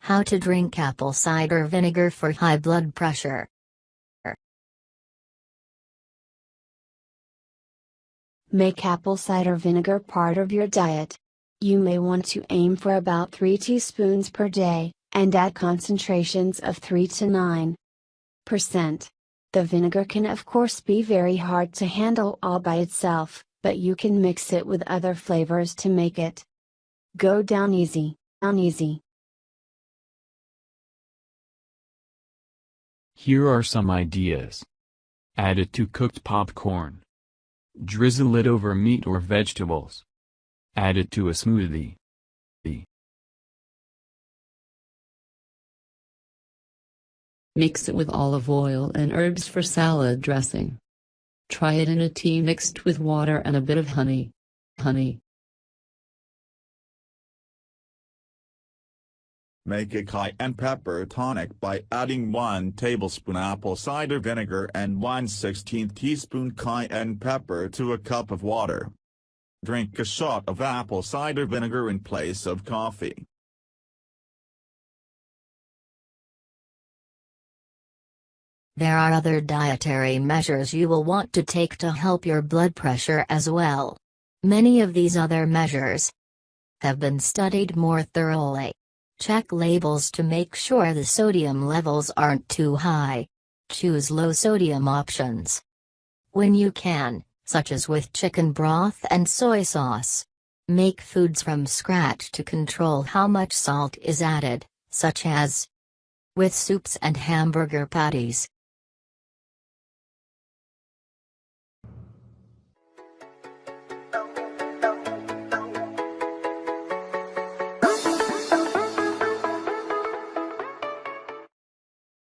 How to drink apple cider vinegar for high blood pressure. Make apple cider vinegar part of your diet. You may want to aim for about 3 teaspoons per day, and add concentrations of 3 to 9%. The vinegar can of course be very hard to handle all by itself, but you can mix it with other flavors to make it go down easy. Here are some ideas. Add it to cooked popcorn. Drizzle it over meat or vegetables. Add it to a smoothie. Mix it with olive oil and herbs for salad dressing. Try it in a tea mixed with water and a bit of honey. Make a cayenne pepper tonic by adding 1 tablespoon apple cider vinegar and 1/16 teaspoon cayenne pepper to a cup of water. Drink a shot of apple cider vinegar in place of coffee. There are other dietary measures you will want to take to help your blood pressure as well. Many of these other measures have been studied more thoroughly. Check labels to make sure the sodium levels aren't too high. Choose low sodium options when you can, such as with chicken broth and soy sauce. Make foods from scratch to control how much salt is added, such as with soups and hamburger patties.